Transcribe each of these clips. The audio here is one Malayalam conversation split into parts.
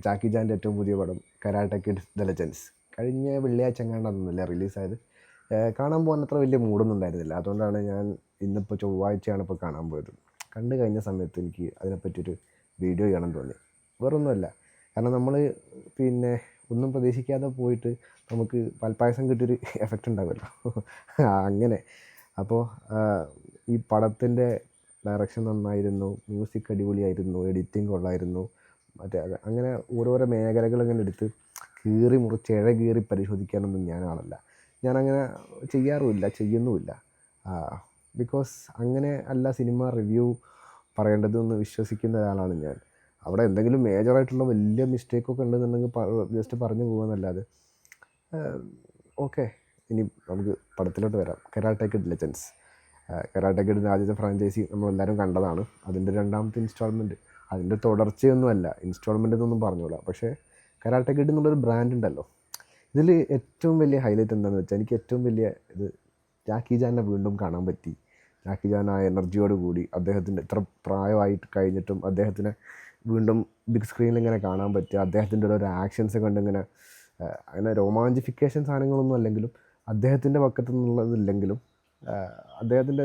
ജാക്കി ചാൻ്റെ ഏറ്റവും പുതിയ പടം കരാട്ടെ കിഡ് ദ ലെജൻഡ്സ് കഴിഞ്ഞ വെള്ളിയാഴ്ച എങ്ങാണ്ടൊന്നുമില്ല റിലീസായത്. കാണാൻ പോകാൻ അത്ര വലിയ മൂഡൊന്നും ഉണ്ടായിരുന്നില്ല. അതുകൊണ്ടാണ് ഞാൻ ഇന്നിപ്പോൾ ചൊവ്വാഴ്ചയാണ് ഇപ്പോൾ കാണാൻ പോയത്. കണ്ടു കഴിഞ്ഞ സമയത്ത് എനിക്ക് അതിനെപ്പറ്റിയൊരു വീഡിയോ ചെയ്യണം തോന്നി. വേറൊന്നുമല്ല, കാരണം നമ്മൾ പിന്നെ ഒന്നും പ്രതീക്ഷിക്കാതെ പോയിട്ട് നമുക്ക് പാൽപ്പായസം കിട്ടിയൊരു എഫക്റ്റ് ഉണ്ടാകുമല്ലോ. അങ്ങനെ അപ്പോൾ ഈ പടത്തിൻ്റെ ഡയറക്ഷൻ നന്നായിരുന്നു, മ്യൂസിക് അടിപൊളിയായിരുന്നു, എഡിറ്റിംഗ് കൊള്ളായിരുന്നു. അങ്ങനെ ഓരോരോ മേഖലകൾ ഇങ്ങനെ എടുത്ത് കീറി മുറിച്ച് കീറി പരിശോധിക്കാനൊന്നും ഞാൻ ആളല്ല. ഞാനങ്ങനെ ചെയ്യാറുമില്ല, ചെയ്യുന്നുമില്ല. ബിക്കോസ് അങ്ങനെ അല്ല സിനിമ റിവ്യൂ പറയേണ്ടതെന്ന് വിശ്വസിക്കുന്ന ഒരാളാണ് ഞാൻ. അവിടെ എന്തെങ്കിലും മേജറായിട്ടുള്ള വലിയ മിസ്റ്റേക്കൊക്കെ ഉണ്ടെന്നുണ്ടെങ്കിൽ ജസ്റ്റ് പറഞ്ഞു പോകുന്നല്ലാതെ ഓക്കെ. ഇനി നമുക്ക് പടത്തിലോട്ട് വരാം. Karate kid legends. കരാട്ടെ കിഡിൻ്റെ ആദ്യത്തെ ഫ്രാഞ്ചൈസി നമ്മളെല്ലാവരും കണ്ടതാണ്. അതിൻ്റെ രണ്ടാമത്തെ ഇൻസ്റ്റാൾമെൻറ്റ്, അതിൻ്റെ തുടർച്ചയൊന്നുമല്ല, ഇൻസ്റ്റാൾമെൻ്റ് എന്നൊന്നും പറഞ്ഞോളാം. പക്ഷേ കരാട്ടെ കിഡ് എന്നുള്ളൊരു ബ്രാൻഡ് ഉണ്ടല്ലോ. ഇതിൽ ഏറ്റവും വലിയ ഹൈലൈറ്റ് എന്താണെന്ന് വെച്ചാൽ, എനിക്ക് ഏറ്റവും വലിയ ഇത് ജാക്കി ചാനെ വീണ്ടും കാണാൻ പറ്റി. ജാക്കി ചാൻ ആ എനർജിയോട് കൂടി, അദ്ദേഹത്തിൻ്റെ ഇത്ര പ്രായമായിട്ട് കഴിഞ്ഞിട്ടും അദ്ദേഹത്തിനെ വീണ്ടും ബിഗ് സ്ക്രീനിൽ ഇങ്ങനെ കാണാൻ പറ്റുക. അദ്ദേഹത്തിൻ്റെ ഓരോ ആക്ഷൻസ് കണ്ടിങ്ങനെ അങ്ങനെ രോമാഞ്ചിഫിക്കേഷൻ സാധനങ്ങളൊന്നും അല്ലെങ്കിലും അദ്ദേഹത്തിൻ്റെ പക്കത്തു നിന്നുള്ളതില്ലെങ്കിലും അദ്ദേഹത്തിൻ്റെ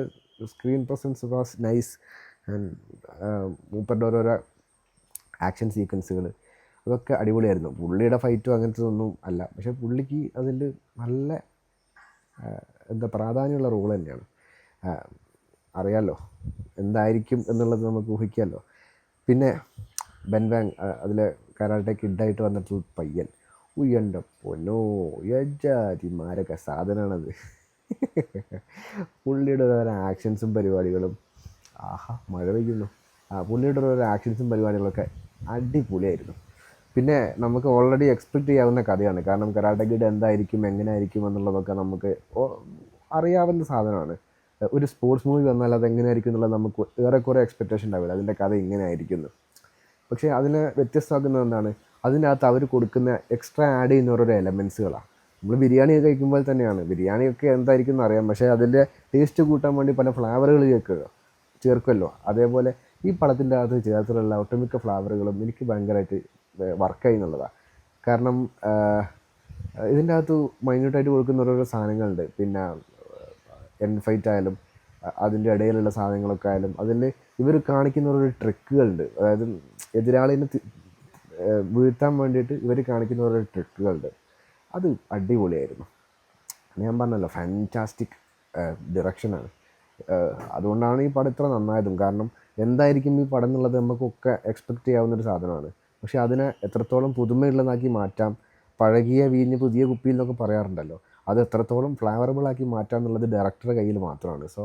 screen presence was nice. And മൂപ്പരുടെ ഓരോരോ ആക്ഷൻ സീക്വൻസുകൾ അതൊക്കെ അടിപൊളിയായിരുന്നു. പുള്ളിയുടെ ഫൈറ്റും അങ്ങനത്തെ ഒന്നും അല്ല, പക്ഷേ പുള്ളിക്ക് അതിൽ നല്ല പ്രാധാന്യമുള്ള റോൾ തന്നെയാണ്. അറിയാമല്ലോ എന്തായിരിക്കും എന്നുള്ളത് നമുക്ക് ഊഹിക്കാമല്ലോ. പിന്നെ ബെൻവാങ് അതിലെ കരാട്ടെ കിഡായിട്ട് വന്നിട്ടുള്ള പയ്യൻ, എൻ്റെ പൊന്നോ, യജാതി മാരക സാധനമാണത്. പുള്ളിയുടെ ഓരോ ആക്ഷൻസും പരിപാടികളും, ആഹാ മഴ പെയ്യുന്നു. പുള്ളിയുടെ ഓരോ ആക്ഷൻസും പരിപാടികളൊക്കെ അടിപൊളിയായിരുന്നു. പിന്നെ നമുക്ക് ഓൾറെഡി എക്സ്പെക്റ്റ് ചെയ്യാവുന്ന കഥയാണ്. കാരണം കരാട്ടെ കിഡ് എന്തായിരിക്കും, എങ്ങനെ ആയിരിക്കും എന്നുള്ളതൊക്കെ നമുക്ക് അറിയാവുന്ന സാധനമാണ്. ഒരു സ്പോർട്സ് മൂവി വന്നാൽ അതെങ്ങനെയായിരിക്കും എന്നുള്ളത് നമുക്ക് ഏറെക്കുറെ എക്സ്പെക്റ്റേഷൻ ഉണ്ടാവില്ല, അതിൻ്റെ കഥ ഇങ്ങനെ ആയിരിക്കുന്നു. പക്ഷേ അതിനെ വ്യത്യസ്തമാക്കുന്നത് എന്താണ്, അതിനകത്ത് അവർ കൊടുക്കുന്ന എക്സ്ട്രാ ആഡ് ചെയ്യുന്ന ഓരോരോ എലമെൻസുകളാണ്. നമ്മൾ ബിരിയാണി കഴിക്കുമ്പോൾ തന്നെയാണ്, ബിരിയാണിയൊക്കെ എന്തായിരിക്കും എന്ന് അറിയാം, പക്ഷേ അതിൻ്റെ ടേസ്റ്റ് കൂട്ടാൻ വേണ്ടി പല ഫ്ലേവറുകൾ ചേർക്കുമല്ലോ. അതേപോലെ ഈ പടത്തിൻ്റെ അകത്ത് ചേർത്തിലുള്ള ഒട്ടുമിക്ക ഫ്ലേവറുകളും എനിക്ക് ഭയങ്കരമായിട്ട് വർക്കായി എന്നുള്ളതാണ്. കാരണം ഇതിൻ്റെ അകത്ത് മൈന്യൂട്ടായിട്ട് കൊടുക്കുന്ന ഓരോരോ സാധനങ്ങളുണ്ട്. പിന്നെ എൻഡ് ഫൈറ്റ് ആയാലും അതിൻ്റെ ഇടയിലുള്ള സാധനങ്ങളൊക്കെ ആയാലും അതിൽ ഇവർ കാണിക്കുന്ന ഓരോ ട്രിക്കുകളുണ്ട്. അതായത് എതിരാളിനെ വീഴ്ത്താൻ വേണ്ടിയിട്ട് ഇവർ കാണിക്കുന്ന ഓരോ ട്രിക്കുകളുണ്ട്. അത് അടിപൊളിയായിരുന്നു. ഞാൻ പറഞ്ഞല്ലോ, ഫാൻറ്റാസ്റ്റിക് ഡിറക്ഷനാണ്. അതുകൊണ്ടാണ് ഈ പടം ഇത്ര നന്നായതും. കാരണം എന്തായിരിക്കും ഈ പടം എന്നുള്ളത് നമുക്കൊക്കെ എക്സ്പെക്റ്റ് ചെയ്യാവുന്നൊരു സാധനമാണ്. പക്ഷേ അതിനെ എത്രത്തോളം പുതുമയുള്ളതാക്കി മാറ്റാം, പഴകിയ വീഞ്ഞ് പുതിയ കുപ്പിയിൽ എന്നൊക്കെ പറയാറുണ്ടല്ലോ, അത് എത്രത്തോളം ഫ്ലേവറബിളാക്കി മാറ്റാം എന്നുള്ളത് ഡയറക്ടറുടെ കയ്യിൽ മാത്രമാണ്. സോ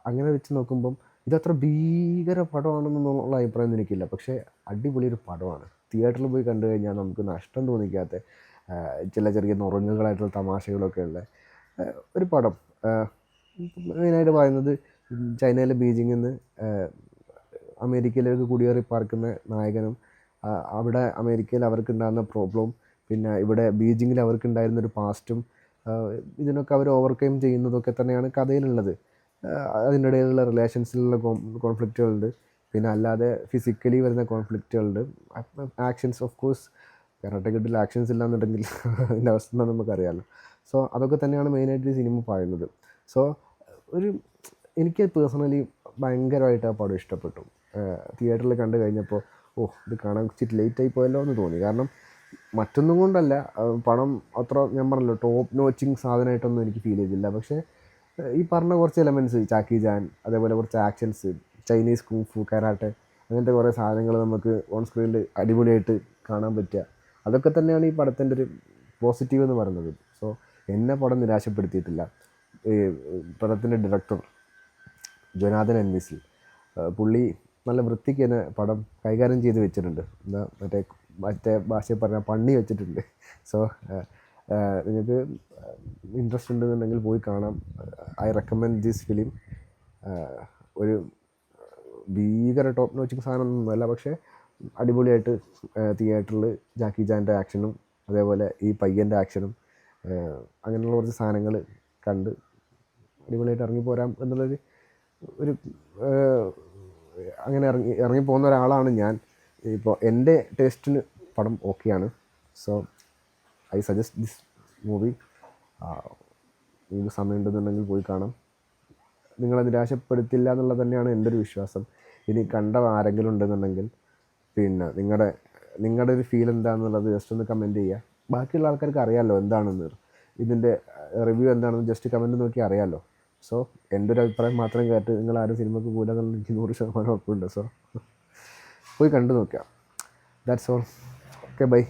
അങ്ങനെ വെച്ച് നോക്കുമ്പം ഇതത്ര ഭീകര പടമാണെന്നുള്ള അഭിപ്രായം എനിക്കില്ല. പക്ഷേ അടിപൊളി ഒരു പടമാണ്. തിയേറ്ററിൽ പോയി കണ്ടു കഴിഞ്ഞാൽ നമുക്ക് നഷ്ടം തോന്നിക്കാത്ത ചില ചെറിയ നുറുങ്ങുകളായിട്ടുള്ള തമാശകളൊക്കെ ഉള്ള ഒരു പടം. മെയിനായിട്ട് പറയുന്നത് ചൈനയിലെ ബീജിങ്ങിൽ നിന്ന് അമേരിക്കയിലേക്ക് കുടിയേറി പാർക്കുന്ന നായകനും അവിടെ അമേരിക്കയിൽ അവർക്കുണ്ടാകുന്ന പ്രോബ്ലവും പിന്നെ ഇവിടെ ബീജിങ്ങിൽ അവർക്കുണ്ടായിരുന്നൊരു പാസ്റ്റും ഇതിനൊക്കെ അവർ ഓവർകം ചെയ്യുന്നതൊക്കെ തന്നെയാണ് കഥയിലുള്ളത്. അതിൻ്റെ ഇടയിലുള്ള റിലേഷൻസിലുള്ള കോൺഫ്ലിക്റ്റുകളുണ്ട്. പിന്നെ അല്ലാതെ ഫിസിക്കലി വരുന്ന കോൺഫ്ലിക്റ്റുകളുണ്ട്. ആക്ഷൻസ് ഓഫ് കോഴ്സ് കരാട്ടെ കിഡിൽ ആക്ഷൻസ് ഇല്ലാന്നുണ്ടെങ്കിൽ അതിൻ്റെ അവസ്ഥ എന്താ നമുക്കറിയാമല്ലോ. സോ അതൊക്കെ തന്നെയാണ് മെയിനായിട്ട് ഈ സിനിമ പറയുന്നത്. സോ എനിക്ക് പേഴ്സണലി ഭയങ്കരമായിട്ട് ആ പടം ഇഷ്ടപ്പെട്ടു. തിയേറ്ററിൽ കണ്ടു കഴിഞ്ഞപ്പോൾ ഇത് കാണാൻ ഇച്ചിരി ലേറ്റായി പോയല്ലോ എന്ന് തോന്നി. കാരണം മറ്റൊന്നും കൊണ്ടല്ല, പടം അത്ര ഞാൻ പറഞ്ഞല്ലോ ടോപ്പ് നോച്ചിങ് സാധനമായിട്ടൊന്നും എനിക്ക് ഫീൽ ചെയ്തില്ല. പക്ഷേ ഈ പറഞ്ഞ കുറച്ച് എലമെൻറ്റ്സ്, ജാക്കി ചാൻ, അതേപോലെ കുറച്ച് ആക്ഷൻസ്, ചൈനീസ് കുങ്ഫു, കരാട്ടെ, അങ്ങനത്തെ കുറേ സാധനങ്ങൾ നമുക്ക് ഓൺ സ്ക്രീനിൽ അടിപൊളിയായിട്ട് കാണാൻ പറ്റുക, അതൊക്കെ തന്നെയാണ് ഈ പടത്തിൻ്റെ ഒരു പോസിറ്റീവ് എന്ന് പറയുന്നത്. സോ എന്നെ പടം നിരാശപ്പെടുത്തിയിട്ടില്ല. ഈ പടത്തിൻ്റെ ഡയറക്ടർ ജൊനാഥൻ എൻവിസിൽ, പുള്ളി നല്ല വൃത്തിക്ക് തന്നെ പടം കൈകാര്യം ചെയ്ത് വെച്ചിട്ടുണ്ട്. എന്താ മറ്റേ ഭാഷയിൽ പറഞ്ഞാൽ പണി വെച്ചിട്ടുണ്ട്. സോ നിങ്ങൾക്ക് ഇൻട്രസ്റ്റ് ഉണ്ടെന്നുണ്ടെങ്കിൽ പോയി കാണാം. I recommend this film. ഒരു ഭീകര ടോപ്പ് നോച്ചിങ് സാധനമൊന്നുമല്ല, പക്ഷേ അടിപൊളിയായിട്ട് തിയേറ്ററിൽ ജാക്കി ചാൻ്റെ ആക്ഷനും അതേപോലെ ഈ പയ്യൻ്റെ ആക്ഷനും അങ്ങനെയുള്ള കുറച്ച് സാധനങ്ങൾ കണ്ട് അടിപൊളിയായിട്ട് ഇറങ്ങിപ്പോരാം എന്നുള്ളൊരു അങ്ങനെ ഇറങ്ങിപ്പോകുന്ന ഒരാളാണ് ഞാൻ. ഇപ്പോൾ എൻ്റെ ടേസ്റ്റിന് പടം ഓക്കെയാണ്. So I suggest this movie. നിങ്ങൾക്ക് സമയമുണ്ടെന്നുണ്ടെങ്കിൽ പോയി കാണാം. നിങ്ങളെ നിരാശപ്പെടുത്തില്ല എന്നുള്ളത് തന്നെയാണ് എൻ്റെ ഒരു വിശ്വാസം. ഇനി കണ്ട ആരെങ്കിലും ഉണ്ടെന്നുണ്ടെങ്കിൽ പിന്നെ നിങ്ങളുടെ ഒരു ഫീൽ എന്താണെന്നുള്ളത് ജസ്റ്റ് ഒന്ന് കമൻറ്റ് ചെയ്യുക. ബാക്കിയുള്ള ആൾക്കാർക്ക് അറിയാമല്ലോ എന്താണെന്ന്, ഇതിൻ്റെ റിവ്യൂ എന്താണെന്ന് ജസ്റ്റ് കമൻറ്റ് നോക്കി അറിയാമല്ലോ. സോ എൻ്റെ ഒരു അഭിപ്രായം മാത്രം കേട്ട് നിങ്ങൾ ആരും സിനിമയ്ക്ക് പോകില്ല എന്നുള്ള എനിക്ക് 100% ഉറപ്പുണ്ട്. സോ പോയി കണ്ടു നോക്കുക. That's all. Okay, by.